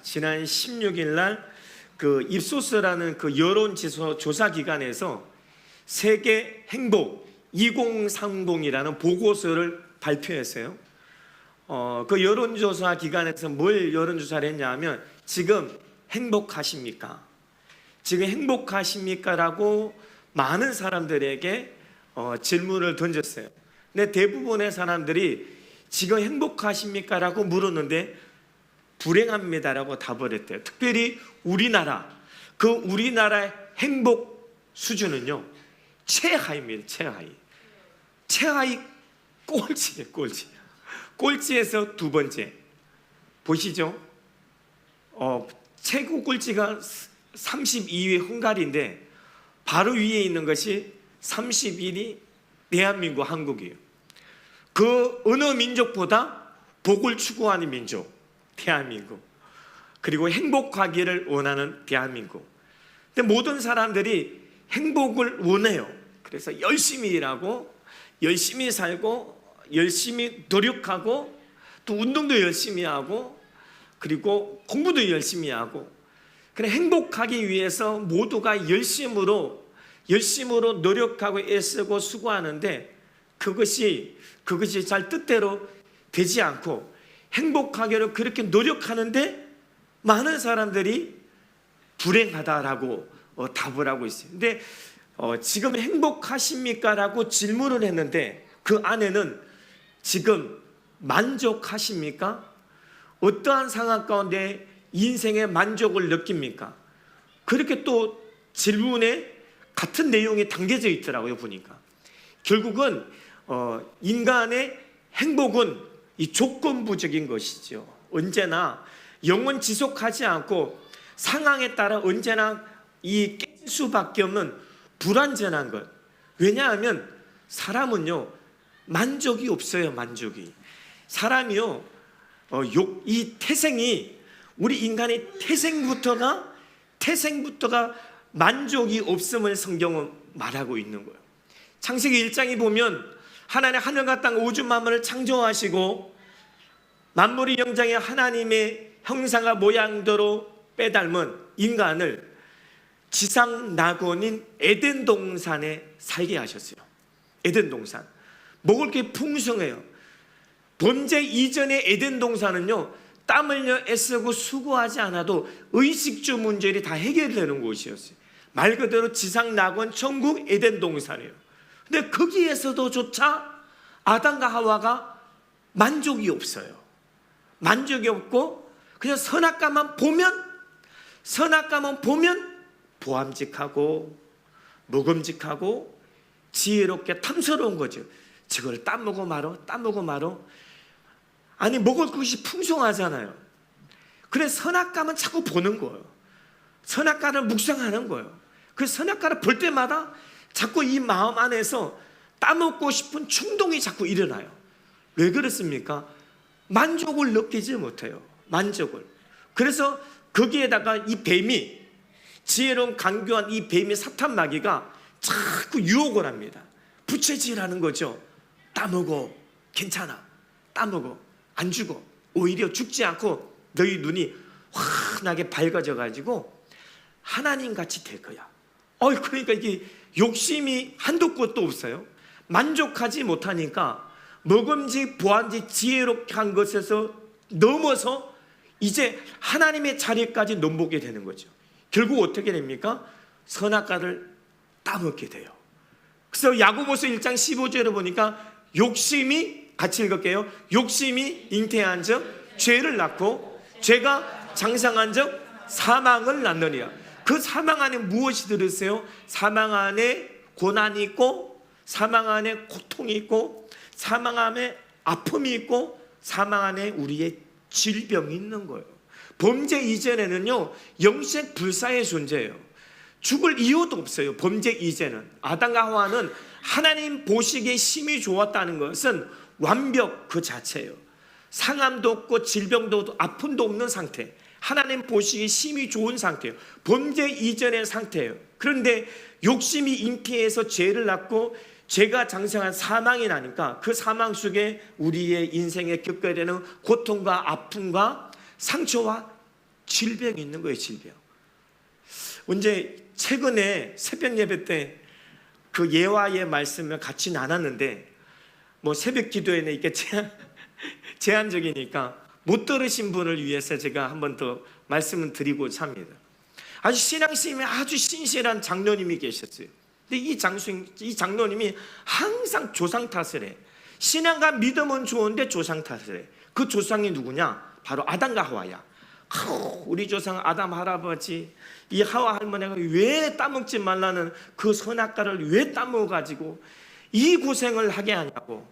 지난 16일 날 그 입소스라는 그 여론조사 기관에서 세계 행복 2030이라는 보고서를 발표했어요. 그 여론조사 기관에서 뭘 여론조사를 했냐면 지금 행복하십니까? 지금 행복하십니까? 라고 많은 사람들에게 질문을 던졌어요. 근데 대부분의 사람들이 지금 행복하십니까? 라고 물었는데 불행합니다라고 답을 했대요. 특별히 우리나라, 그 우리나라의 행복 수준은요 최하입니다. 최하위 꼴찌예요. 꼴찌에서 두 번째 보시죠. 최고 꼴찌가 32위 헝가리인데 바로 위에 있는 것이 31위 대한민국, 한국이에요. 그 어느 민족보다 복을 추구하는 민족 대한민국, 그리고 행복하기를 원하는 대한민국. 근데 모든 사람들이 행복을 원해요. 그래서 열심히 일하고 열심히 살고 열심히 노력하고 또 운동도 열심히 하고 그리고 공부도 열심히 하고, 그래 행복하기 위해서 모두가 열심으로 노력하고 애쓰고 수고하는데 그것이 잘 뜻대로 되지 않고 행복하기를 그렇게 노력하는데 많은 사람들이 불행하다라고 답을 하고 있어요. 근데 지금 행복하십니까? 라고 질문을 했는데 그 안에는 지금 만족하십니까? 어떠한 상황 가운데 인생의 만족을 느낍니까? 그렇게 또 질문에 같은 내용이 담겨져 있더라고요. 보니까 결국은 인간의 행복은 이 조건부적인 것이죠. 언제나 영원 지속하지 않고 상황에 따라 언제나 이 깨질 수밖에 없는 불완전한 것. 왜냐하면 사람은요 만족이 없어요. 사람이요 이 태생이, 우리 인간의 태생부터가 만족이 없음을 성경은 말하고 있는 거예요. 창세기 1장에 보면 하나님 하늘과 땅 우주 만물을 창조하시고 만물의 영장에 하나님의 형상과 모양대로 빼닮은 인간을 지상 낙원인 에덴 동산에 살게 하셨어요. 에덴 동산 먹을 게 풍성해요. 범죄 이전의 에덴 동산은요 땀 흘려 애쓰고 수고하지 않아도 의식주 문제들이 다 해결되는 곳이었어요. 말 그대로 지상 낙원 천국 에덴 동산이에요. 근데 거기에서도조차 아담과 하와가 만족이 없어요. 만족이 없고 그냥 선악과만 보면 보암직하고 먹음직하고 지혜롭게 탐스러운 거죠. 저걸 따먹어 말어. 아니 먹을 것이 풍성하잖아요. 그래 선악과만 자꾸 보는 거예요. 선악과를 묵상하는 거예요. 그 선악과를 볼 때마다 자꾸 이 마음 안에서 따먹고 싶은 충동이 자꾸 일어나요. 왜 그렇습니까? 만족을 느끼지 못해요. 만족을. 그래서 거기에다가 이 뱀이, 지혜로운 간교한 이 뱀이 사탄 마귀가 자꾸 유혹을 합니다. 부채질하는 거죠. 따먹어, 괜찮아. 따먹어, 안 죽어. 오히려 죽지 않고 너희 눈이 환하게 밝아져 가지고 하나님같이 될 거야. 그러니까 이게 욕심이 한도 끝도 없어요. 만족하지 못하니까 먹음직 보암직 지혜롭게 한 것에서 넘어서 이제 하나님의 자리까지 넘보게 되는 거죠. 결국 어떻게 됩니까? 선악과를 따먹게 돼요. 그래서 야고보서 1장 15절에 보니까 욕심이, 같이 읽을게요. 욕심이 잉태한 적 죄를 낳고 죄가 장성한 적 사망을 낳느니라. 그 사망 안에 무엇이 들었어요? 사망 안에 고난이 있고, 사망 안에 고통이 있고, 사망 안에 아픔이 있고, 사망 안에 우리의 질병이 있는 거예요. 범죄 이전에는요 영생 불사의 존재예요. 죽을 이유도 없어요. 범죄 이전은 아담과 하와는 하나님 보시기에 심히 좋았다는 것은 완벽 그 자체예요. 상함도 없고 질병도 없고 아픔도 없는 상태, 하나님 보시기에 심히 좋은 상태예요. 범죄 이전의 상태예요. 그런데 욕심이 잉태해서 죄를 낳고 죄가 장성한 사망이 나니까 그 사망 속에 우리의 인생에 겪어야 되는 고통과 아픔과 상처와 질병이 있는 거예요. 질병. 언제 최근에 새벽 예배 때 그 예화의 말씀을 같이 나눴는데 뭐 새벽 기도에는 이게 제한적이니까 못 들으신 분을 위해서 제가 한 번 더 말씀을 드리고자 합니다. 아주 신앙심이 아주 신실한 장로님이 계셨어요. 근데 이 장로님이 항상 조상 탓을 해. 신앙과 믿음은 좋은데 조상 탓을 해. 그 조상이 누구냐? 바로 아담과 하와야. 우리 조상 아담 할아버지, 이 하와 할머니가 왜 따먹지 말라는 그 선악과를 왜 따먹어가지고 이 고생을 하게 하냐고.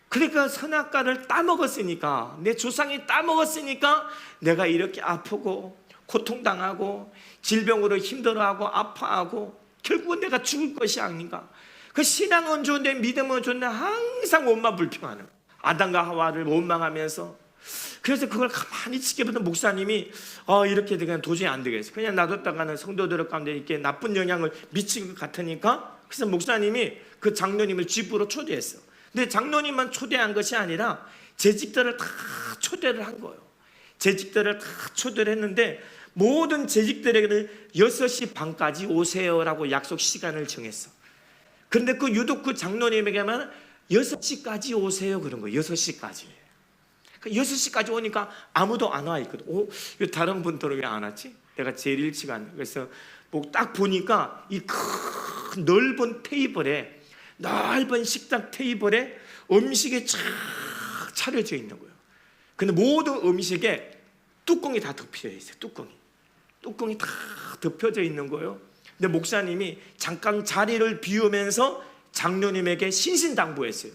그러니까 선악과를 따먹었으니까, 내 조상이 따먹었으니까 내가 이렇게 아프고 고통당하고 질병으로 힘들어하고 아파하고 결국은 내가 죽을 것이 아닌가. 그 신앙은 좋은데 믿음은 좋은데 항상 원망불평하는 아담과 하와를 원망하면서, 그래서 그걸 가만히 지켜보던 목사님이 이렇게 되면 도저히 안 되겠어. 그냥 놔뒀다가는 성도들 가운데 이렇게 나쁜 영향을 미칠 것 같으니까, 그래서 목사님이 그 장로님을 집으로 초대했어. 근데 장로님만 초대한 것이 아니라 재직들을 다 초대를 한 거예요. 재직들을 다 초대를 했는데 모든 재직들에게는 6시 반까지 오세요라고 약속 시간을 정했어. 그런데 그 유독 그 장로님에게만 6시까지 오세요 그런 거예요. 6시까지. 6시까지 오니까 아무도 안 와 있거든. 다른 분들은 왜 안 왔지? 내가 제일 일찍 왔네. 그래서 뭐 딱 보니까 이 큰 넓은 테이블에, 넓은 식탁 테이블에 음식이 쫙 차려져 있는 거예요. 근데 모든 음식에 뚜껑이 다 덮여 있어요. 뚜껑이 다 덮여져 있는 거예요. 근데 목사님이 잠깐 자리를 비우면서 장로님에게 신신당부했어요.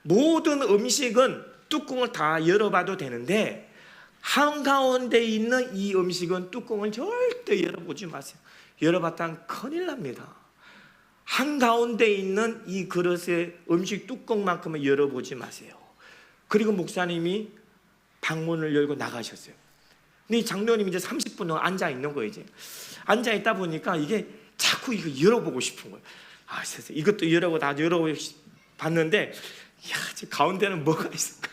모든 음식은 뚜껑을 다 열어봐도 되는데 한가운데 있는 이 음식은 뚜껑을 절대 열어보지 마세요. 열어봤다면 큰일 납니다. 한가운데 있는 이 그릇의 음식 뚜껑만큼은 열어보지 마세요. 그리고 목사님이 방문을 열고 나가셨어요. 근데 이 장로님이 이제 30분 앉아 있는 거예요. 이제 앉아 있다 보니까 이게 자꾸 이거 열어보고 싶은 거예요. 세상에, 이것도 열어보고 다 열어봤는데, 가운데는 뭐가 있을까?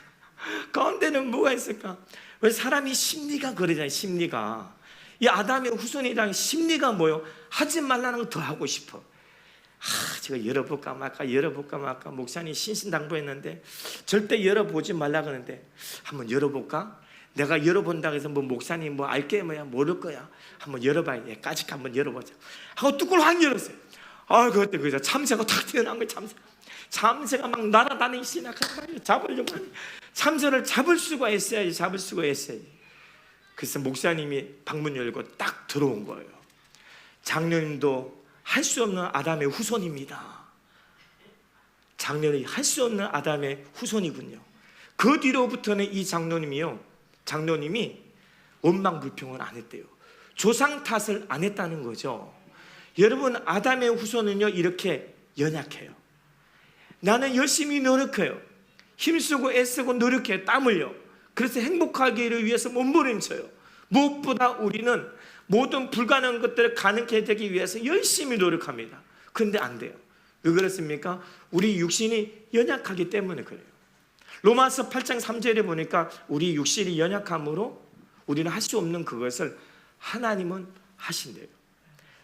가운데는 뭐가 있을까? 왜 사람이 심리가 그러잖아요. 심리가, 이 아담의 후손이랑 심리가 뭐요? 하지 말라는 거 더 하고 싶어. 제가 열어볼까 말까 목사님 신신당부했는데 절대 열어보지 말라 그러는데 한번 열어볼까? 내가 열어본다고 해서 뭐 목사님 뭐 알게 뭐야 모를 거야. 한번 열어봐야 돼. 까짓 한번 열어보자 하고 뚜껑을 확 열었어요. 그때 그저 참새가 탁 튀어나온 거예요. 참새가 막 날아다니기 시작하고 잡으려고 하니 참새를 잡을 수가 있어야지. 그래서 목사님이 방문 열고 딱 들어온 거예요. 장로님도 할 수 없는 아담의 후손입니다. 장로님이 할 수 없는 아담의 후손이군요. 그 뒤로부터는 이 장로님이 원망불평을 안 했대요. 조상 탓을 안 했다는 거죠. 여러분, 아담의 후손은요 이렇게 연약해요. 나는 열심히 노력해요. 힘쓰고 애쓰고 노력해요. 땀 흘려. 그래서 행복하기를 위해서 몸부림쳐요. 무엇보다 우리는 모든 불가능한 것들을 가능케 되기 위해서 열심히 노력합니다. 그런데 안 돼요. 왜 그렇습니까? 우리 육신이 연약하기 때문에 그래요. 로마서 8장 3절에 보니까 우리 육신이 연약함으로 우리는 할 수 없는 그것을 하나님은 하신대요.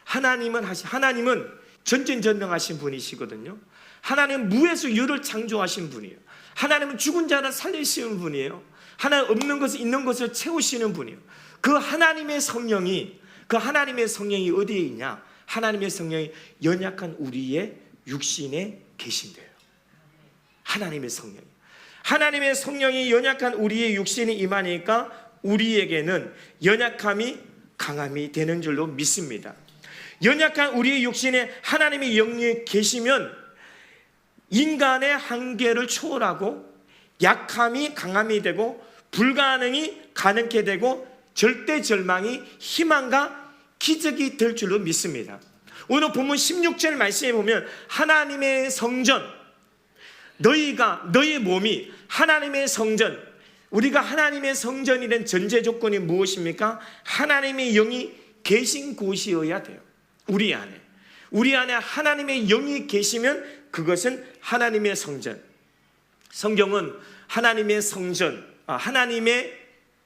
하나님은 전진전능하신 분이시거든요. 하나님은 무에서 유를 창조하신 분이에요. 하나님은 죽은 자를 살리시는 분이에요. 하나님 없는 것을 있는 것을 채우시는 분이에요. 그 하나님의 성령이 어디에 있냐? 하나님의 성령이 연약한 우리의 육신에 계신대요. 하나님의 성령이 연약한 우리의 육신에 임하니까 우리에게는 연약함이 강함이 되는 줄로 믿습니다. 연약한 우리의 육신에 하나님의 영이 계시면 인간의 한계를 초월하고 약함이 강함이 되고 불가능이 가능케 되고 절대절망이 희망과 기적이 될 줄로 믿습니다. 오늘 본문 16절 말씀에 보면 하나님의 성전, 너의 몸이 하나님의 성전, 우리가 하나님의 성전이 된 전제 조건이 무엇입니까? 하나님의 영이 계신 곳이어야 돼요. 우리 안에 하나님의 영이 계시면 그것은 하나님의 성전. 성경은 하나님의 성전, 하나님의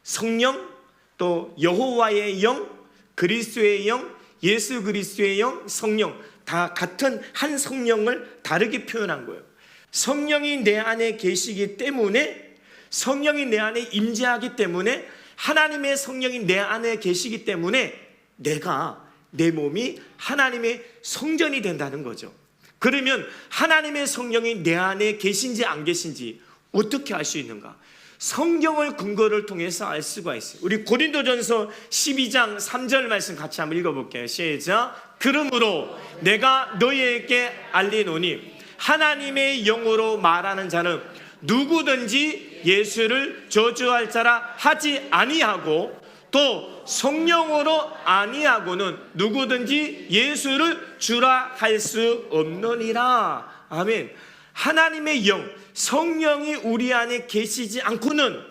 성령, 또 여호와의 영, 그리스도의 영, 예수 그리스도의 영, 성령 다 같은 한 성령을 다르게 표현한 거예요. 성령이 내 안에 계시기 때문에, 성령이 내 안에 임재하기 때문에, 하나님의 성령이 내 안에 계시기 때문에 내 몸이 하나님의 성전이 된다는 거죠. 그러면 하나님의 성령이 내 안에 계신지 안 계신지 어떻게 알 수 있는가? 성경을 근거를 통해서 알 수가 있어요. 우리 고린도전서 12장 3절 말씀 같이 한번 읽어볼게요. 시작. 그러므로 내가 너희에게 알리노니 하나님의 영으로 말하는 자는 누구든지 예수를 저주할 자라 하지 아니하고, 또 성령으로 아니하고는 누구든지 예수를 주라 할 수 없느니라. 아멘. 하나님의 영, 성령이 우리 안에 계시지 않고는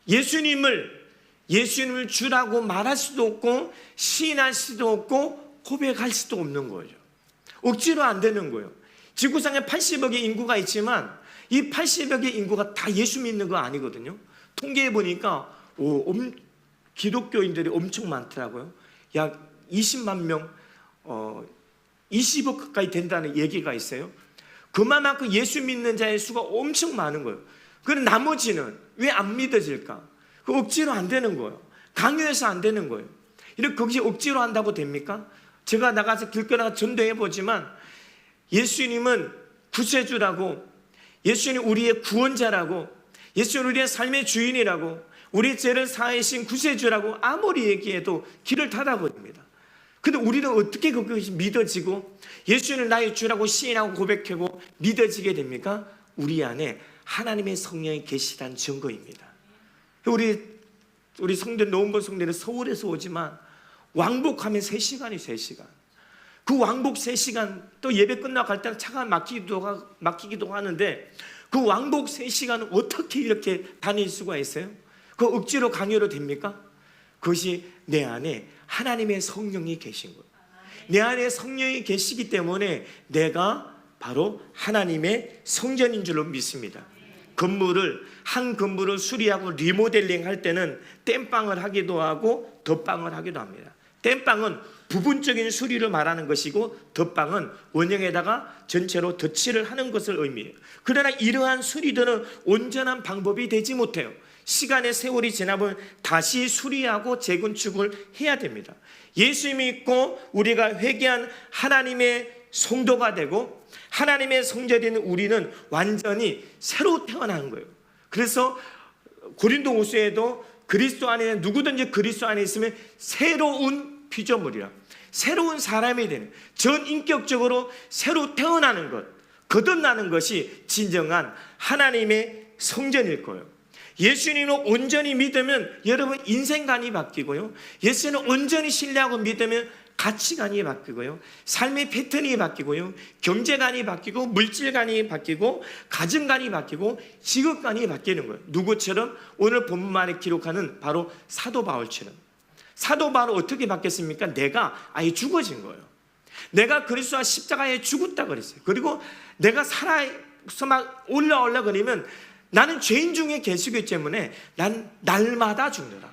예수님을 주라고 말할 수도 없고, 시인할 수도 없고, 고백할 수도 없는 거죠. 억지로 안 되는 거예요. 지구상에 80억의 인구가 있지만 이 80억의 인구가 다 예수 믿는 거 아니거든요. 통계해 보니까 기독교인들이 엄청 많더라고요. 약 20만 명, 20억 가까이 된다는 얘기가 있어요. 그만큼 예수 믿는 자의 수가 엄청 많은 거예요. 그런데 나머지는 왜 안 믿어질까? 그 억지로 안 되는 거예요. 강요해서 안 되는 거예요. 이렇게 거기서 억지로 한다고 됩니까? 제가 나가서 길거리에 전도해 보지만 예수님은 구세주라고, 예수님 우리의 구원자라고, 예수님 우리의 삶의 주인이라고, 우리 죄를 사하신 구세주라고 아무리 얘기해도 길을 닫아버립니다. 근데 우리는 어떻게 그것이 믿어지고 예수는 나의 주라고 시인하고 고백하고 믿어지게 됩니까? 우리 안에 하나님의 성령이 계시다는 증거입니다. 우리 성전, 노원본 성전은 서울에서 오지만 왕복하면 3시간이 3시간. 그 왕복 3시간, 또 예배 끝나고 갈 때는 차가 막히기도 하는데 그 왕복 3시간은 어떻게 이렇게 다닐 수가 있어요? 그 억지로 강요로 됩니까? 그것이 내 안에 하나님의 성령이 계신 거예요. 내 안에 성령이 계시기 때문에 내가 바로 하나님의 성전인 줄로 믿습니다. 한 건물을 수리하고 리모델링 할 때는 땜빵을 하기도 하고 덧빵을 하기도 합니다. 땜빵은 부분적인 수리를 말하는 것이고 덧빵은 원형에다가 전체로 덧칠을 하는 것을 의미해요. 그러나 이러한 수리들은 온전한 방법이 되지 못해요. 시간의 세월이 지나면 다시 수리하고 재건축을 해야 됩니다. 예수 믿고 우리가 회개한 하나님의 성도가 되고 하나님의 성전인 우리는 완전히 새로 태어난 거예요. 그래서 고린도후서에도 그리스도 안에 누구든지 그리스도 안에 있으면 새로운 피조물이라, 새로운 사람이 되는, 전인격적으로 새로 태어나는 것, 거듭나는 것이 진정한 하나님의 성전일 거예요. 예수님을 온전히 믿으면 여러분 인생관이 바뀌고요, 예수님을 온전히 신뢰하고 믿으면 가치관이 바뀌고요, 삶의 패턴이 바뀌고요, 경제관이 바뀌고 물질관이 바뀌고 가정관이 바뀌고 직업관이 바뀌는 거예요. 누구처럼? 오늘 본문만에 기록하는 바로 사도 바울처럼. 사도 바울은 어떻게 바뀌었습니까? 내가 아예 죽어진 거예요. 내가 그리스도와 십자가에 죽었다 그랬어요. 그리고 내가 살아서 막 올라오려 그러면 나는 죄인 중에 계시기 때문에 난 날마다 죽느라.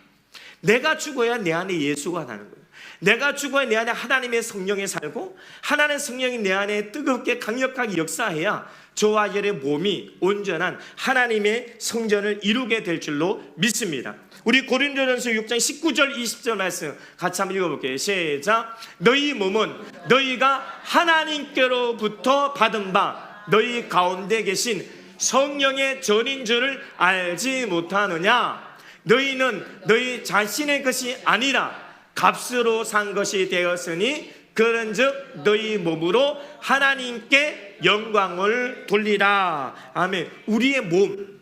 내가 죽어야 내 안에 예수가 나는 거예요. 내가 죽어야 내 안에 하나님의 성령이 살고 하나님의 성령이 내 안에 뜨겁게 강력하게 역사해야 저와 여러분의 몸이 온전한 하나님의 성전을 이루게 될 줄로 믿습니다. 우리 고린도전서 6장 19절 20절 말씀 같이 한번 읽어볼게요. 시작. 너희 몸은 너희가 하나님께로부터 받은 바 너희 가운데 계신 성령의 전인 줄을 알지 못하느냐. 너희는 너희 자신의 것이 아니라 값으로 산 것이 되었으니 그런즉 너희 몸으로 하나님께 영광을 돌리라. 아멘. 우리의 몸,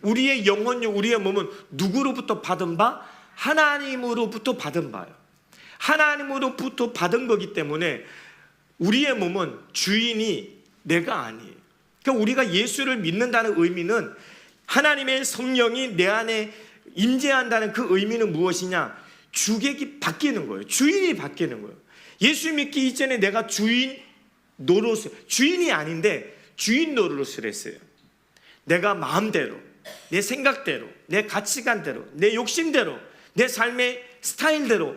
우리의 영혼요, 우리의 몸은 누구로부터 받은 바? 하나님으로부터 받은 바예요. 하나님으로부터 받은 거기 때문에 우리의 몸은 주인이 내가 아니에요. 그러니까 우리가 예수를 믿는다는 의미는 하나님의 성령이 내 안에 임재한다는 그 의미는 무엇이냐? 주객이 바뀌는 거예요. 주인이 바뀌는 거예요. 예수 믿기 이전에 내가 주인이 아닌데 주인 노릇을 했어요. 내가 마음대로, 내 생각대로, 내 가치관대로, 내 욕심대로, 내 삶의 스타일대로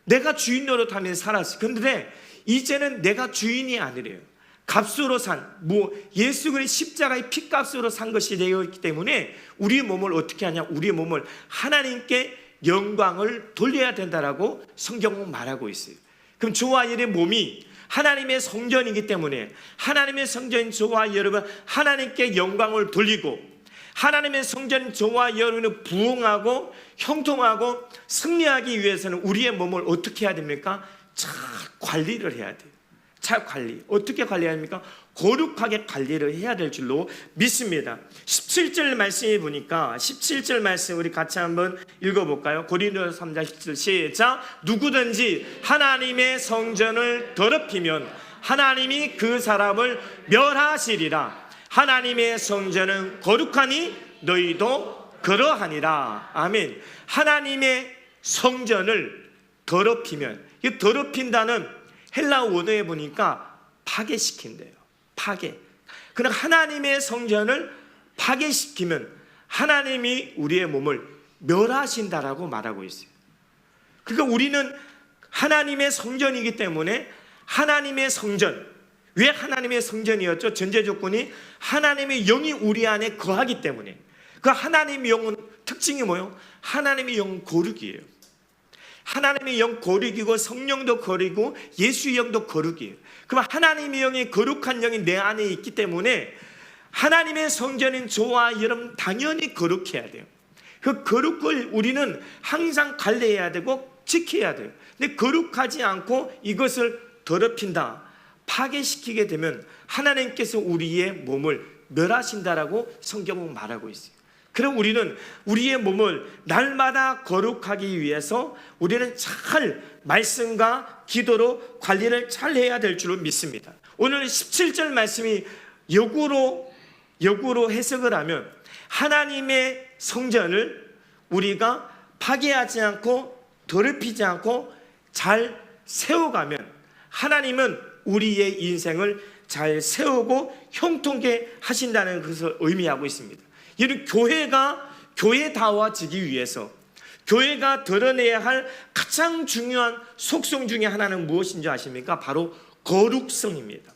내가 주인 노릇하면서 살았어요. 그런데 이제는 내가 주인이 아니래요. 값으로 산, 예수 그리스도의 십자가의 피값으로 산 것이 되어 있기 때문에 우리의 몸을 어떻게 하냐? 우리의 몸을 하나님께 영광을 돌려야 된다라고 성경은 말하고 있어요. 그럼 저와 여러분의 몸이 하나님의 성전이기 때문에 하나님의 성전인 저와 여러분 하나님께 영광을 돌리고 하나님의 성전 저와 여러분을 부흥하고 형통하고 승리하기 위해서는 우리의 몸을 어떻게 해야 됩니까? 잘 관리를 해야 돼요. 잘 관리. 어떻게 관리해야 합니까? 거룩하게 관리를 해야 될 줄로 믿습니다. 17절 말씀에 보니까 17절 말씀 우리 같이 한번 읽어볼까요? 고린도서 3장 17절 시작. 누구든지 하나님의 성전을 더럽히면 하나님이 그 사람을 멸하시리라. 하나님의 성전은 거룩하니 너희도 그러하니라. 아멘. 하나님의 성전을 더럽히면, 이 더럽힌다는 헬라어 원어에 보니까 파괴시킨대요. 파괴. 그러나 하나님의 성전을 파괴시키면 하나님이 우리의 몸을 멸하신다라고 말하고 있어요. 그러니까 우리는 하나님의 성전이기 때문에 하나님의 성전, 왜 하나님의 성전이었죠? 전제 조건이 하나님의 영이 우리 안에 거하기 때문에. 그 하나님의 영은 특징이 뭐예요? 하나님의 영은 거룩이에요. 하나님의 영 거룩이고 성령도 거룩이고 예수의 영도 거룩이에요. 그럼 하나님의 영이 거룩한 영이 내 안에 있기 때문에 하나님의 성전인 저와 여러분 당연히 거룩해야 돼요. 그 거룩을 우리는 항상 관리해야 되고 지켜야 돼요. 근데 거룩하지 않고 이것을 더럽힌다, 파괴시키게 되면 하나님께서 우리의 몸을 멸하신다라고 성경은 말하고 있어요. 그럼 우리는 우리의 몸을 날마다 거룩하기 위해서 우리는 잘 말씀과 기도로 관리를 잘 해야 될 줄로 믿습니다. 오늘 17절 말씀이 역으로 해석을 하면 하나님의 성전을 우리가 파괴하지 않고 더럽히지 않고 잘 세워가면 하나님은 우리의 인생을 잘 세우고 형통케 하신다는 것을 의미하고 있습니다. 여러분, 교회가 교회다워지기 위해서 교회가 드러내야 할 가장 중요한 속성 중에 하나는 무엇인지 아십니까? 바로 거룩성입니다.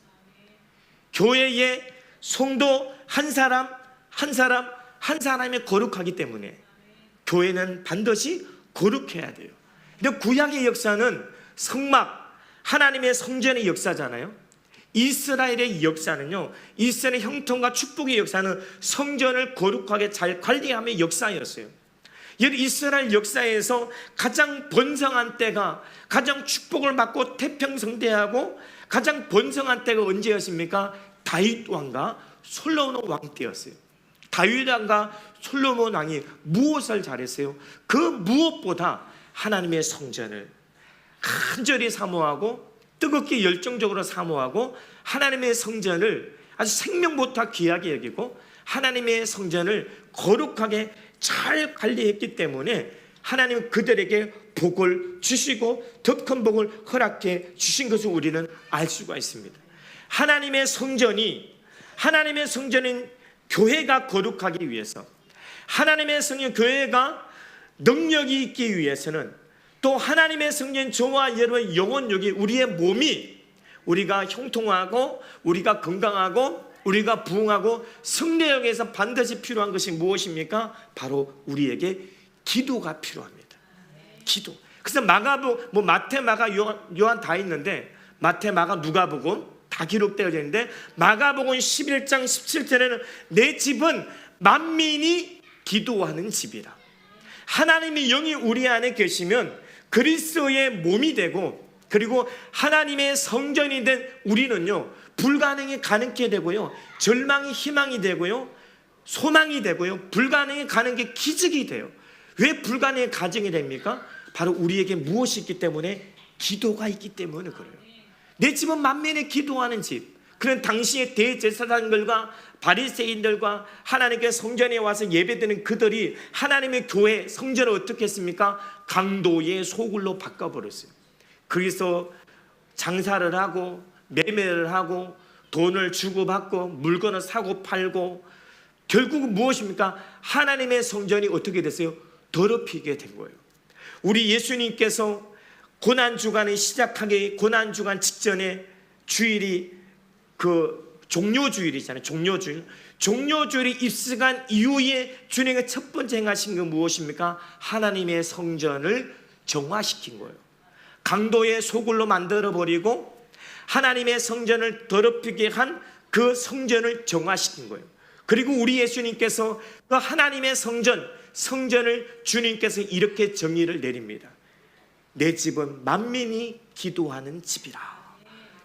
교회의 성도 한 사람이 거룩하기 때문에 교회는 반드시 거룩해야 돼요. 근데 구약의 역사는 성막, 하나님의 성전의 역사잖아요. 이스라엘의 역사는요, 이스라엘의 형통과 축복의 역사는 성전을 거룩하게 잘 관리함의 역사였어요. 이스라엘 역사에서 가장 번성한 때가, 가장 축복을 받고 태평성대하고 가장 번성한 때가 언제였습니까? 다윗 왕과 솔로몬 왕 때였어요. 다윗 왕과 솔로몬 왕이 무엇을 잘했어요? 그 무엇보다 하나님의 성전을 간절히 사모하고 뜨겁게 열정적으로 사모하고 하나님의 성전을 아주 생명보다 귀하게 여기고 하나님의 성전을 거룩하게 잘 관리했기 때문에 하나님은 그들에게 복을 주시고 더 큰 복을 허락해 주신 것을 우리는 알 수가 있습니다. 하나님의 성전인 교회가 거룩하기 위해서, 하나님의 성전 교회가 능력이 있기 위해서는 또 하나님의 성전 저와 여러분의 영혼력이, 우리의 몸이 우리가 형통하고 우리가 건강하고 우리가 부흥하고 승리역에서 반드시 필요한 것이 무엇입니까? 바로 우리에게 기도가 필요합니다. 기도. 그래서 마가복음, 마태, 마가, 요한 다 있는데 마태, 마가, 누가복음 다 기록되어 있는데 마가복음 11장 17절에는 내 집은 만민이 기도하는 집이라. 하나님의 영이 우리 안에 계시면 그리스도의 몸이 되고, 그리고 하나님의 성전이 된 우리는요, 불가능이 가능케 되고요, 절망이 희망이 되고요, 소망이 되고요, 불가능이 가는 게 기적이 돼요. 왜 불가능이 가정이 됩니까? 바로 우리에게 무엇이 있기 때문에? 기도가 있기 때문에 그래요. 내 집은 만민이 기도하는 집. 그런 당시의 대제사장들과 바리새인들과 하나님께 성전에 와서 예배드리는 그들이 하나님의 교회 성전을 어떻게 했습니까? 강도의 소굴로 바꿔버렸어요. 거기서 장사를 하고 매매를 하고 돈을 주고받고 물건을 사고 팔고 결국은 무엇입니까? 하나님의 성전이 어떻게 됐어요? 더럽히게 된 거예요. 우리 예수님께서 고난주간을 시작하기 고난주간 직전에 주일이 그 종료주일이잖아요. 종료주일이 입성한 이후에 주님의 첫 번째 행하신 건 무엇입니까? 하나님의 성전을 정화시킨 거예요. 강도의 소굴로 만들어버리고 하나님의 성전을 더럽히게 한 그 성전을 정화시킨 거예요. 그리고 우리 예수님께서 그 하나님의 성전을 주님께서 이렇게 정의를 내립니다. 내 집은 만민이 기도하는 집이라.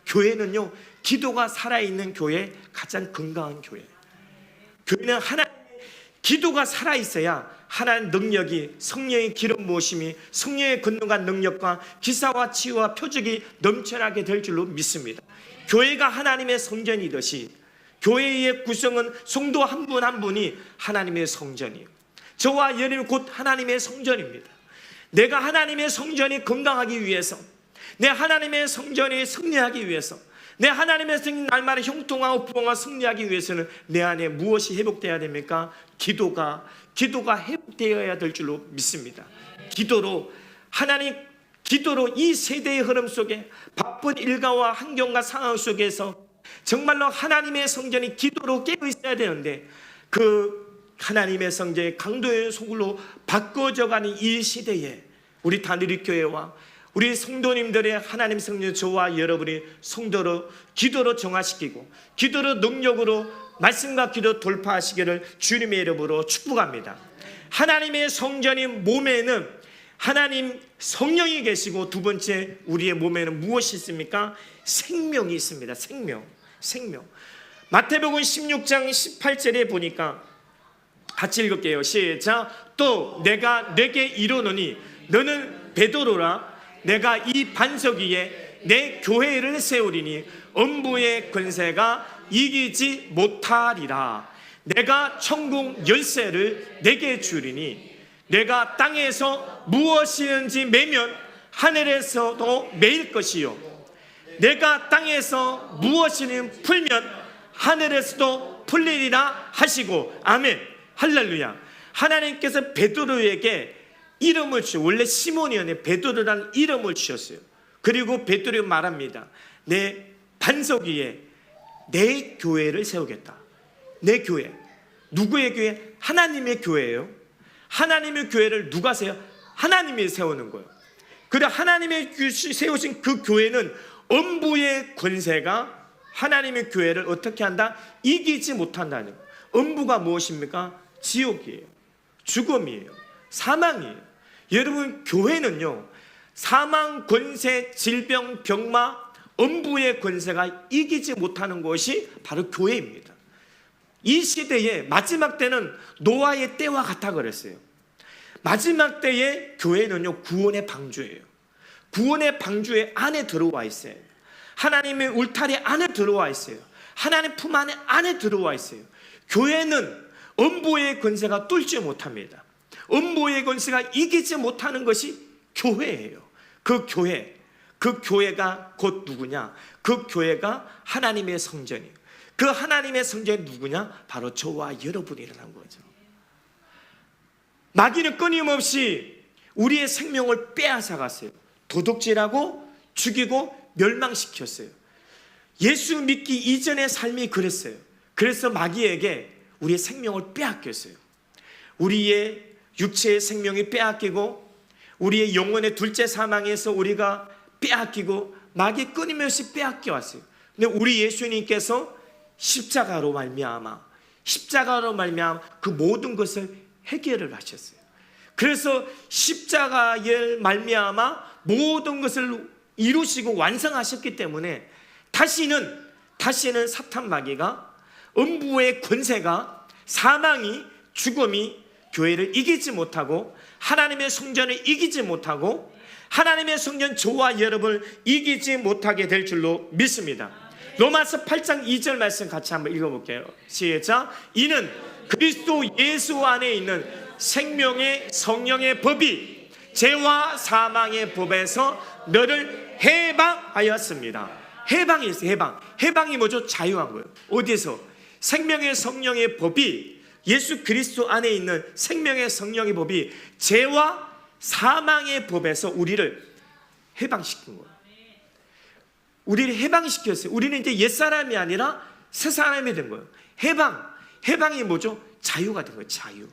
교회는요, 기도가 살아있는 교회, 가장 건강한 교회. 교회는 기도가 살아있어야 하나님 능력이, 성령의 기름 부으심이, 성령의 권능과 능력과 기사와 치유와 표적이 넘쳐나게 될 줄로 믿습니다. 교회가 하나님의 성전이듯이 교회의 구성은 성도 한 분 한 분이 하나님의 성전이에요. 저와 여러분이 곧 하나님의 성전입니다. 내가 하나님의 성전이 건강하기 위해서, 내 하나님의 성전이 승리하기 위해서, 내 하나님의 성전 날마다 형통하고 부흥하고 승리하기 위해서는 내 안에 무엇이 회복되어야 됩니까? 기도가 회복되어야 될 줄로 믿습니다. 기도로 이 세대의 흐름 속에 바쁜 일가와 환경과 상황 속에서 정말로 하나님의 성전이 기도로 깨어 있어야 되는데, 그 하나님의 성전이 강도의 소굴로 바꿔져가는 이 시대에 우리 단일교회와 우리 성도님들의 하나님 성전, 저와 여러분이 성도로 기도로 정화시키고 기도로 능력으로 말씀과 기도 돌파하시기를 주님의 이름으로 축복합니다. 하나님의 성전이 몸에는 하나님 성령이 계시고, 두 번째 우리의 몸에는 무엇이 있습니까? 생명이 있습니다. 생명. 마태복음 16장 18절에 보니까 같이 읽을게요. 시작. 또 내가 내게 이르노니 너는 베드로라. 내가 이 반석 위에 내 교회를 세우리니 음부의 권세가 이기지 못하리라. 내가 천국 열쇠를 내게 주리니 내가 땅에서 무엇이든지 매면 하늘에서도 매일 것이요, 내가 땅에서 무엇이든 풀면 하늘에서도 풀리리라 하시고. 아멘. 할렐루야. 하나님께서 베드로에게 이름을 주셨어요. 원래 시몬이었는데 베드로라는 이름을 주셨어요. 그리고 베드로가 말합니다. 내 반석 위에 내 교회를 세우겠다. 내 교회. 누구의 교회? 하나님의 교회예요. 하나님의 교회를 누가 세워? 하나님이 세우는 거예요. 그래, 하나님의 세우신 그 교회는 음부의 권세가 하나님의 교회를 어떻게 한다? 이기지 못한다는 거예요. 음부가 무엇입니까? 지옥이에요. 죽음이에요. 사망이에요. 여러분, 교회는요, 사망, 권세, 질병, 병마, 음부의 권세가 이기지 못하는 것이 바로 교회입니다. 이 시대의 마지막 때는 노아의 때와 같아 그랬어요. 마지막 때의 교회는요, 구원의 방주예요. 구원의 방주의 안에 들어와 있어요. 하나님의 울타리 안에 들어와 있어요. 하나님 품 안에 들어와 있어요. 교회는 음부의 권세가 뚫지 못합니다. 음부의 권세가 이기지 못하는 것이 교회예요. 그 교회가 곧 누구냐? 그 교회가 하나님의 성전이에요. 그 하나님의 성전이 누구냐? 바로 저와 여러분이라는 거죠. 마귀는 끊임없이 우리의 생명을 빼앗아갔어요. 도둑질하고 죽이고 멸망시켰어요. 예수 믿기 이전의 삶이 그랬어요. 그래서 마귀에게 우리의 생명을 빼앗겼어요. 우리의 육체의 생명이 빼앗기고, 우리의 영혼의 둘째 사망에서 우리가 빼앗기고, 마귀 끊임없이 빼앗겨왔어요. 근데 우리 예수님께서 십자가로 말미암아 그 모든 것을 해결을 하셨어요. 그래서 십자가에 말미암아 모든 것을 이루시고 완성하셨기 때문에 다시는 사탄 마귀가, 음부의 권세가, 사망이, 죽음이 교회를 이기지 못하고, 하나님의 성전을 이기지 못하고, 하나님의 성전 저와 여러분을 이기지 못하게 될 줄로 믿습니다. 로마서 8장 2절 말씀 같이 한번 읽어볼게요. 시작. 이는 그리스도 예수 안에 있는 생명의 성령의 법이 죄와 사망의 법에서 너를 해방하였습니다. 해방이 있어요. 해방이 뭐죠? 자유한 거예요. 어디에서? 생명의 성령의 법이, 예수 그리스도 안에 있는 생명의 성령의 법이 죄와 사망의 법에서 우리를 해방시킨 거예요. 우리를 해방시켰어요. 우리는 이제 옛사람이 아니라 새사람이 된 거예요. 해방이 뭐죠? 자유가 된 거예요. 자유.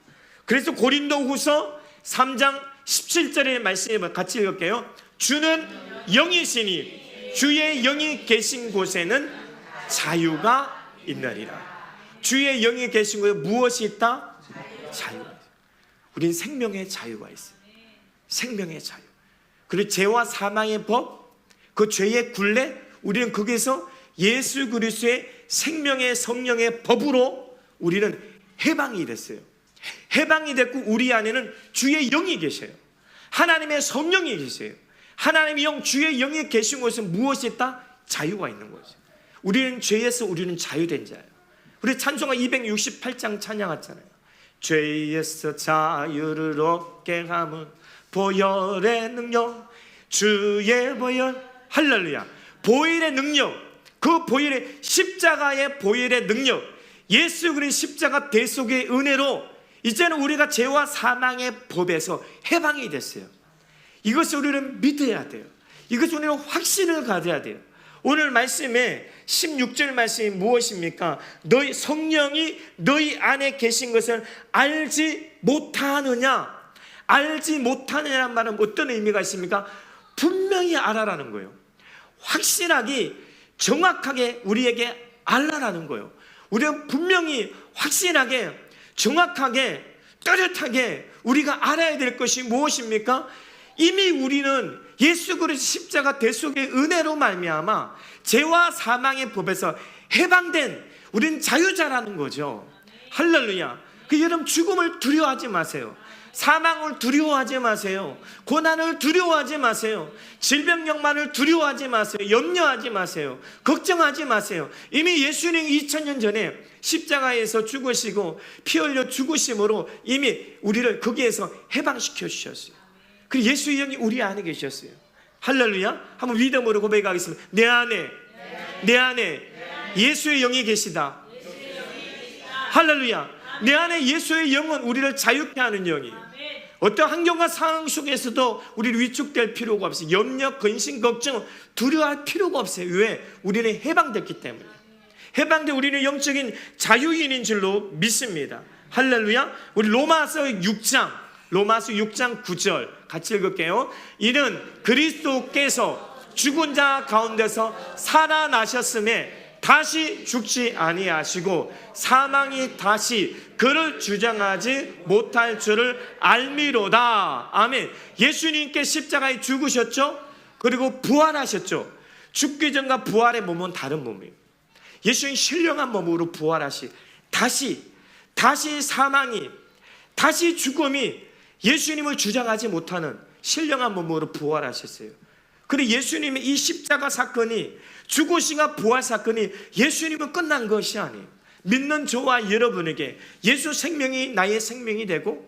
그래서 고린도후서 3장 17절의 말씀을 같이 읽을게요. 주는 영이시니 주의 영이 계신 곳에는 자유가 있느니라. 주의 영이 계신 곳에 무엇이 있다? 자유가 있어요. 우린 생명의 자유가 있어요. 생명의 자유. 그리고 죄와 사망의 법, 그 죄의 굴레, 우리는 거기서 예수 그리스도의 생명의 성령의 법으로 우리는 해방이 됐어요. 해방이 됐고 우리 안에는 주의 영이 계셔요. 하나님의 성령이 계세요. 하나님의 영, 주의 영이 계신 곳은 무엇이 있다? 자유가 있는 거죠. 우리는 죄에서 우리는 자유된 자예요. 우리 찬송가 268장 찬양했잖아요. 죄에서 자유를 얻게 함은 보혈의 능력, 주의 보혈, 할렐루야. 보혈의 능력, 그 보혈의 십자가의 보혈의 능력, 예수 그리스도 십자가 대속의 은혜로 이제는 우리가 죄와 사망의 법에서 해방이 됐어요. 이것을 우리는 믿어야 돼요. 이것을 우리는 확신을 가져야 돼요. 오늘 말씀에 16절 말씀이 무엇입니까? 너희 성령이 너희 안에 계신 것을 알지 못하느냐? 알지 못하느냐는 말은 어떤 의미가 있습니까? 분명히 알아라는 거예요. 확실하게 정확하게 우리에게 알라라는 거예요. 우리는 분명히 확실하게 정확하게 뚜렷하게 우리가 알아야 될 것이 무엇입니까? 이미 우리는 예수 그리스도 십자가 대속의 은혜로 말미암아 죄와 사망의 법에서 해방된 우리는 자유자라는 거죠. 할렐루야. 그 여러분 죽음을 두려워하지 마세요. 사망을 두려워하지 마세요. 고난을 두려워하지 마세요. 질병력만을 두려워하지 마세요. 염려하지 마세요. 걱정하지 마세요. 이미 예수님이 2000년 전에 십자가에서 죽으시고 피 흘려 죽으심으로 이미 우리를 거기에서 해방시켜 주셨어요. 그리고 예수의 영이 우리 안에 계셨어요. 할렐루야. 한번 믿음으로 고백하겠습니다. 내 안에 예수의 영이 계시다. 할렐루야. 내 안에 예수의 영은 우리를 자유케 하는 영이에요. 어떤 환경과 상황 속에서도 우리를 위축될 필요가 없어요. 염려, 근심, 걱정, 두려워할 필요가 없어요. 왜? 우리는 해방됐기 때문에. 해방된 우리는 영적인 자유인인 줄로 믿습니다. 할렐루야. 우리 로마서 6장 9절 같이 읽을게요. 이는 그리스도께서 죽은 자 가운데서 살아나셨음에 다시 죽지 아니하시고 사망이 다시 그를 주장하지 못할 줄을 알미로다. 아멘. 예수님께 십자가에 죽으셨죠. 그리고 부활하셨죠. 죽기 전과 부활의 몸은 다른 몸이에요. 예수님 신령한 몸으로 부활하시 다시 사망이 다시 죽음이 예수님을 주장하지 못하는 신령한 몸으로 부활하셨어요. 그리고 예수님의 이 십자가 사건이 죽으시가 부활 사건이 예수님은 끝난 것이 아니에요. 믿는 저와 여러분에게 예수 생명이 나의 생명이 되고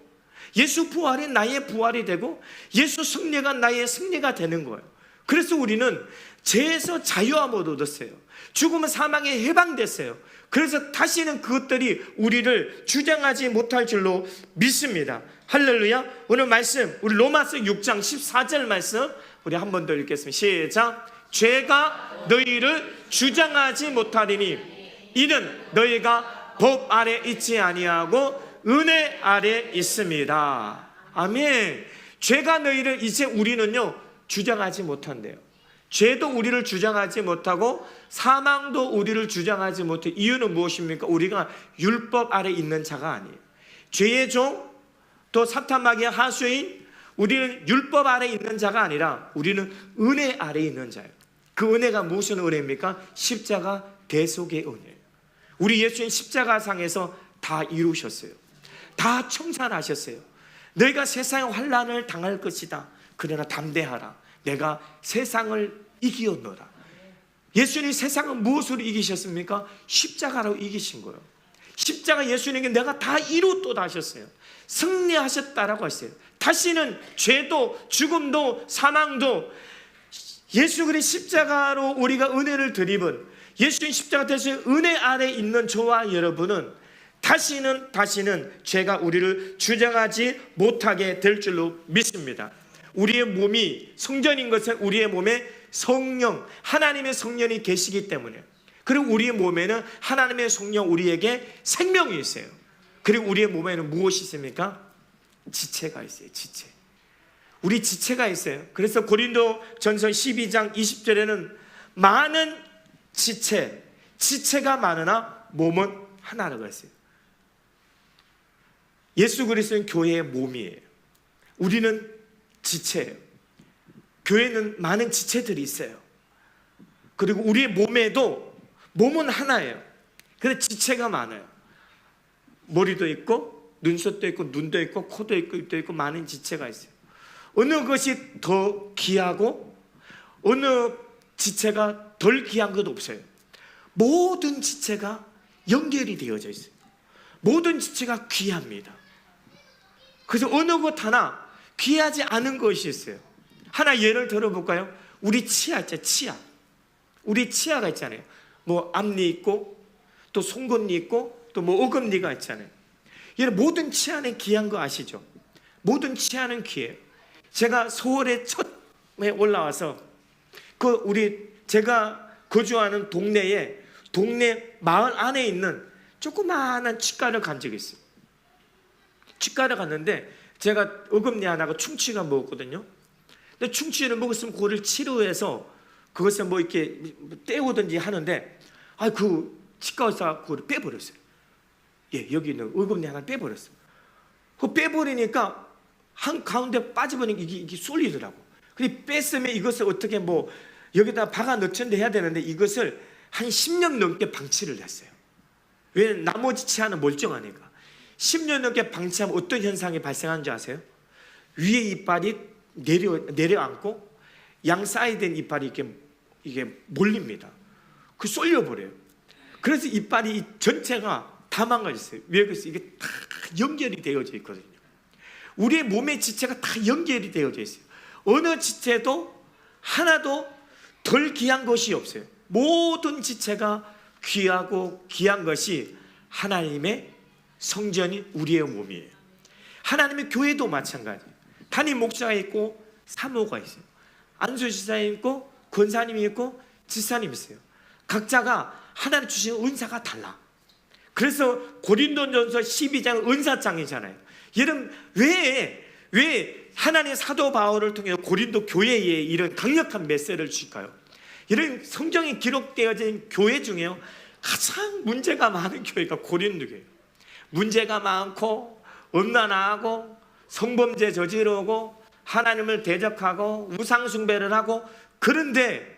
예수 부활이 나의 부활이 되고 예수 승리가 나의 승리가 되는 거예요. 그래서 우리는 죄에서 자유함을 얻었어요. 죽음은 사망에 해방됐어요. 그래서 다시는 그것들이 우리를 주장하지 못할 줄로 믿습니다. 할렐루야. 오늘 말씀 우리 로마서 6장 14절 말씀 우리 한 번 더 읽겠습니다. 시작. 죄가 너희를 주장하지 못하리니 이는 너희가 법 아래 있지 아니하고 은혜 아래 있습니다. 아멘. 죄가 너희를 이제 우리는요 주장하지 못한대요. 죄도 우리를 주장하지 못하고 사망도 우리를 주장하지 못해. 이유는 무엇입니까? 우리가 율법 아래 있는 자가 아니에요. 죄의 종, 또 사탄 마귀의 하수인, 우리는 율법 아래 있는 자가 아니라 우리는 은혜 아래 있는 자예요. 그 은혜가 무슨 은혜입니까? 십자가 대속의 은혜예요. 우리 예수님 십자가상에서 다 이루셨어요. 다 청산하셨어요. 너희가 세상의 환난을 당할 것이다. 그러나 담대하라. 내가 세상을 이기었노라. 예수님 세상을 무엇으로 이기셨습니까? 십자가로 이기신 거예요. 십자가 예수님께 내가 다 이루었다 하셨어요. 승리하셨다라고 했어요. 다시는 죄도 죽음도 사망도 예수 그리스도 십자가로 우리가 은혜를 드리면 예수님 십자가 대신 은혜 아래 있는 저와 여러분은 다시는 죄가 우리를 주장하지 못하게 될 줄로 믿습니다. 우리의 몸이 성전인 것은 우리의 몸에 성령, 하나님의 성령이 계시기 때문에, 그리고 우리의 몸에는 하나님의 성령, 우리에게 생명이 있어요. 그리고 우리의 몸에는 무엇이 있습니까? 지체가 있어요. 지체. 우리 지체가 있어요. 그래서 고린도전서 12장 20절에는 많은 지체가 많으나 몸은 하나라고 했어요. 예수 그리스도는 교회의 몸이에요. 우리는 지체예요. 교회는 많은 지체들이 있어요. 그리고 우리의 몸에도 몸은 하나예요. 그런데 지체가 많아요. 머리도 있고 눈썹도 있고 눈도 있고 코도 있고 입도 있고 많은 지체가 있어요. 어느 것이 더 귀하고 어느 지체가 덜 귀한 것 없어요. 모든 지체가 연결이 되어져 있어요. 모든 지체가 귀합니다. 그래서 어느 것 하나 귀하지 않은 것이 있어요. 하나 예를 들어볼까요? 우리 치아 있죠. 치아. 우리 치아가 있잖아요. 뭐 앞니 있고 또 송곳니 있고 또 뭐 어금니가 있잖아요. 이런 모든 치아는 귀한 거 아시죠? 모든 치아는 귀해요. 제가 서울에 처음에 올라와서 제가 거주하는 동네 마을 안에 있는 조그마한 치과를 간 적이 있어요. 치과를 갔는데 제가 어금니 하나가 충치가 먹었거든요. 근데 충치를 먹었으면 그거를 치료해서 그것을 뭐 이렇게 떼우든지 하는데 그 치과 의사가 그걸 빼버렸어요. 여기 있는 어금니 하나 빼버렸어요. 그 빼버리니까 한 가운데 빠져버리니까 이게 쏠리더라고. 그리고 뺐으면 이것을 어떻게 뭐 여기다 박아 넣던데 해야 되는데 이것을 한 10년 넘게 방치를 했어요. 왜? 나머지 치아는 멀쩡하니까. 10년 넘게 방치하면 어떤 현상이 발생하는 줄 아세요? 위에 이빨이 내려앉고 양 사이드인 이빨이 이게 몰립니다. 그 쏠려버려요. 그래서 이빨이 전체가 다 망가졌어요. 왜 그랬어요? 이게 다 연결이 되어져 있거든요. 우리의 몸의 지체가 다 연결이 되어져 있어요. 어느 지체도 하나도 덜 귀한 것이 없어요. 모든 지체가 귀하고 귀한 것이 하나님의 성전이 우리의 몸이에요. 하나님의 교회도 마찬가지예요. 담임 목사가 있고 사모가 있어요. 안수지사 있고 권사님이 있고 지사님이 있어요. 각자가 하나님 주신 은사가 달라. 그래서 고린도전서 12장 은사장이잖아요. 여러분 왜 하나님의 사도 바울을 통해 고린도 교회에 이런 강력한 메시지를 줄까요? 이런 성경에 기록되어진 교회 중에요 가장 문제가 많은 교회가 고린도 교회예요. 문제가 많고 음란하고 성범죄 저지르고 하나님을 대적하고 우상숭배를 하고, 그런데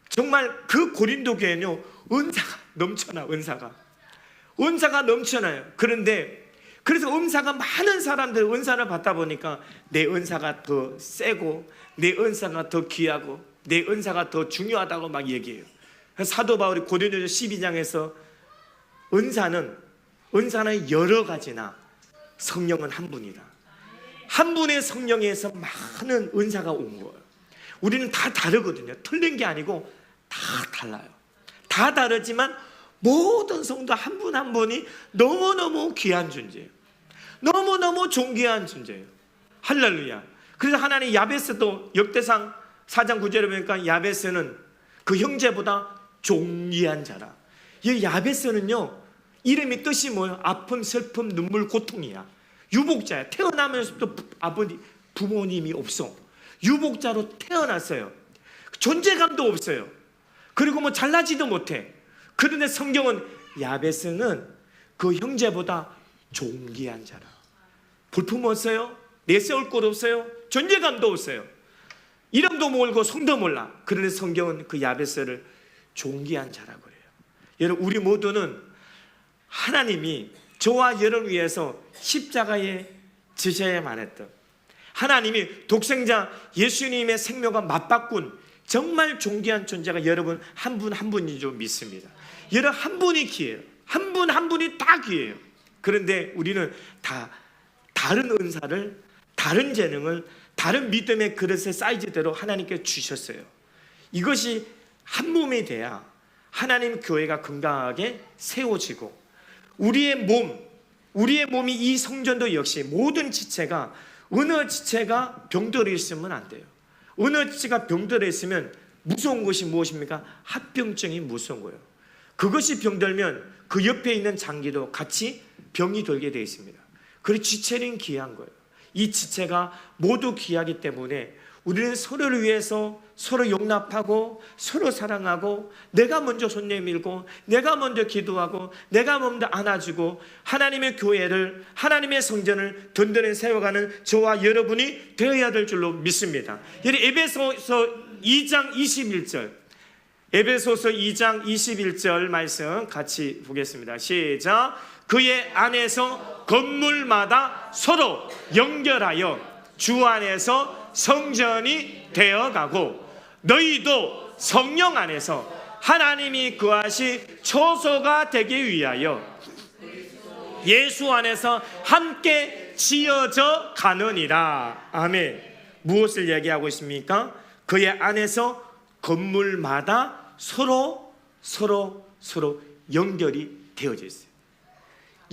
정말 그 고린도 교회는요 은사가 넘쳐나. 은사가 넘쳐나요. 그런데 그래서 은사가 많은 사람들 은사를 받다 보니까 내 은사가 더 세고 내 은사가 더 귀하고 내 은사가 더 중요하다고 막 얘기해요. 사도 바울이 고린도전서 12장에서 은사는 여러 가지나 성령은 한 분이다. 한 분의 성령에서 많은 은사가 온 거예요. 우리는 다 다르거든요. 틀린 게 아니고 다 달라요. 다 다르지만 모든 성도 한 분 한 분이 너무너무 귀한 존재예요. 너무너무 존귀한 존재예요. 할렐루야. 그래서 하나님 야베스도 역대상 4장 9절에 보니까 야베스는 그 형제보다 존귀한 자라. 이 야베스는요 이름이 뜻이 뭐예요? 아픔, 슬픔, 눈물, 고통이야. 유복자야. 태어나면서부터 부모님이 없어. 유복자로 태어났어요. 존재감도 없어요. 그리고 뭐 잘나지도 못해. 그런데 성경은 야베스는 그 형제보다 존귀한 자라. 볼품 없어요. 내세울 곳 없어요. 존재감도 없어요. 이름도 모르고 성도 몰라. 그런데 성경은 그 야베스를 존귀한 자라고 그래요. 여러분 우리 모두는 하나님이 저와 여러분을 위해서 십자가에 지셔야만 했던, 하나님이 독생자 예수님의 생명과 맞바꾼 정말 존귀한 존재가 여러분 한 분 한 분인 줄 믿습니다. 여러분 한 분이 귀해요. 한 분 한 분이 다 귀해요. 그런데 우리는 다 다른 은사를, 다른 재능을, 다른 믿음의 그릇의 사이즈대로 하나님께 주셨어요. 이것이 한 몸이 돼야 하나님 교회가 건강하게 세워지고 우리의 몸이 이 성전도 역시 모든 지체가 어느 지체가 병들어 있으면 안 돼요. 어느 지체가 병들어 있으면 무서운 것이 무엇입니까? 합병증이 무서운 거예요. 그것이 병들면 그 옆에 있는 장기도 같이 병이 돌게 되어 있습니다. 그리고 지체는 귀한 거예요. 이 지체가 모두 귀하기 때문에 우리는 서로를 위해서 서로 용납하고 서로 사랑하고 내가 먼저 손 내밀고 내가 먼저 기도하고 내가 먼저 안아주고 하나님의 교회를 하나님의 성전을 든든히 세워가는 저와 여러분이 되어야 될 줄로 믿습니다. 에베소서 2장 21절 에베소서 2장 21절 말씀 같이 보겠습니다. 시작. 그의 안에서 건물마다 서로 연결하여 주 안에서 성전이 되어가고 너희도 성령 안에서 하나님이 거하시 초소가 되기 위하여 예수 안에서 함께 지어져 가느니라. 아멘. 무엇을 얘기하고 있습니까? 그의 안에서 건물마다 서로 연결이 되어져 있어요.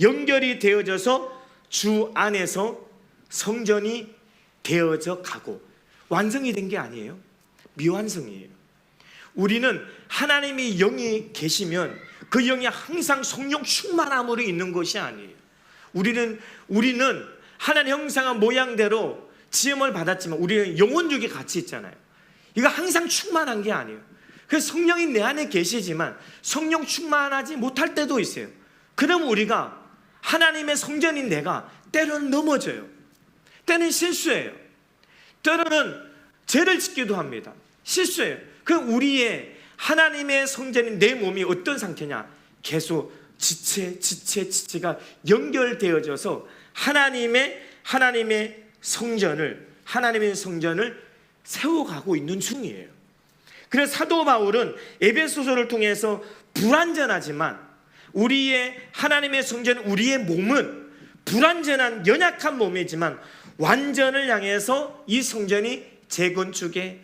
연결이 되어져서 주 안에서 성전이 되어져 가고 완성이 된 게 아니에요. 미완성이에요. 우리는 하나님이 영이 계시면 그 영이 항상 성령 충만함으로 있는 것이 아니에요. 우리는 하나님 형상과 모양대로 지음을 받았지만 우리는 영혼육이 같이 있잖아요. 이거 항상 충만한 게 아니에요. 그래서 성령이 내 안에 계시지만 성령 충만하지 못할 때도 있어요. 그럼 우리가 하나님의 성전인 내가 때로는 넘어져요. 때는 실수해요. 때로는 죄를 짓기도 합니다. 실수해요. 그럼 우리의 하나님의 성전인 내 몸이 어떤 상태냐? 계속 지체가 연결되어져서 하나님의 성전을 세워가고 있는 중이에요. 그래서 사도 바울은 에베소서를 통해서 불완전하지만 우리의 하나님의 성전, 우리의 몸은 불완전한 연약한 몸이지만 완전을 향해서 이 성전이 재건축의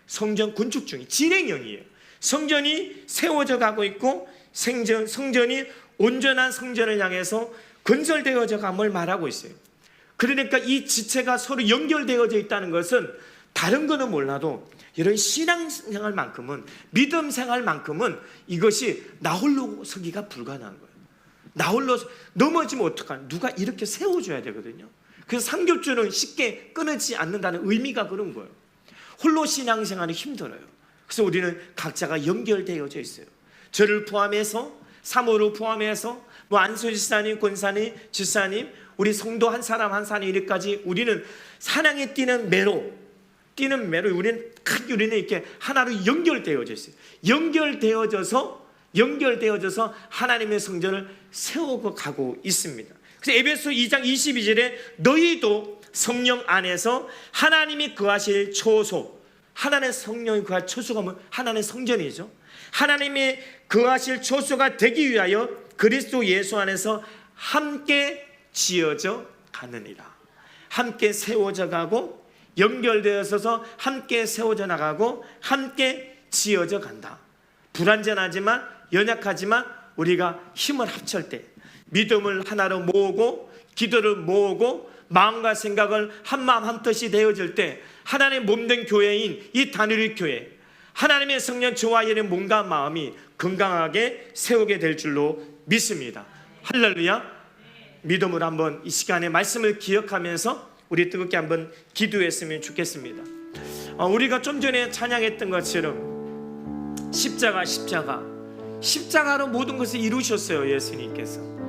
성전 건축 중이 진행형이에요. 성전이 세워져 가고 있고 성전이 온전한 성전을 향해서 건설되어져 감을 말하고 있어요. 그러니까 이 지체가 서로 연결되어져 있다는 것은 다른 거는 몰라도 이런 신앙생활만큼은 믿음 생활만큼은 이것이 나 홀로 서기가 불가능한 거예요. 나 홀로 넘어지면 어떡하나? 누가 이렇게 세워줘야 되거든요. 그래서 삼겹줄은 쉽게 끊어지지 않는다는 의미가 그런 거예요. 홀로 신앙생활이 힘들어요. 그래서 우리는 각자가 연결되어져 있어요. 저를 포함해서 사모를 포함해서 안수 지사님, 권사님, 지사님, 우리 성도 한 사람 한 사람 이렇게까지 우리는 사랑에 뛰는 매로 우리는 이렇게 하나로 연결되어져 있어요. 연결되어져서 하나님의 성전을 세우고 가고 있습니다. 그래서 에베소 2장 22절에 너희도 성령 안에서 하나님이 거하실 초소, 하나님의 성령이 거할 초소가 뭐 하나님의 성전이죠. 하나님이 거하실 초소가 되기 위하여 그리스도 예수 안에서 함께 지어져 가느니라. 함께 세워져 가고 연결되어서 함께 세워져 나가고 함께 지어져 간다. 불완전하지만 연약하지만 우리가 힘을 합칠 때 믿음을 하나로 모으고 기도를 모으고 마음과 생각을 한마음 한뜻이 되어질 때 하나님의 몸된 교회인 이 단일의 교회, 하나님의 성령 저와 여러분의 몸과 마음이 건강하게 세우게 될 줄로 믿습니다. 할렐루야. 믿음으로 한번 이 시간에 말씀을 기억하면서 우리 뜨겁게 한번 기도했으면 좋겠습니다. 우리가 좀 전에 찬양했던 것처럼 십자가로 모든 것을 이루셨어요. 예수님께서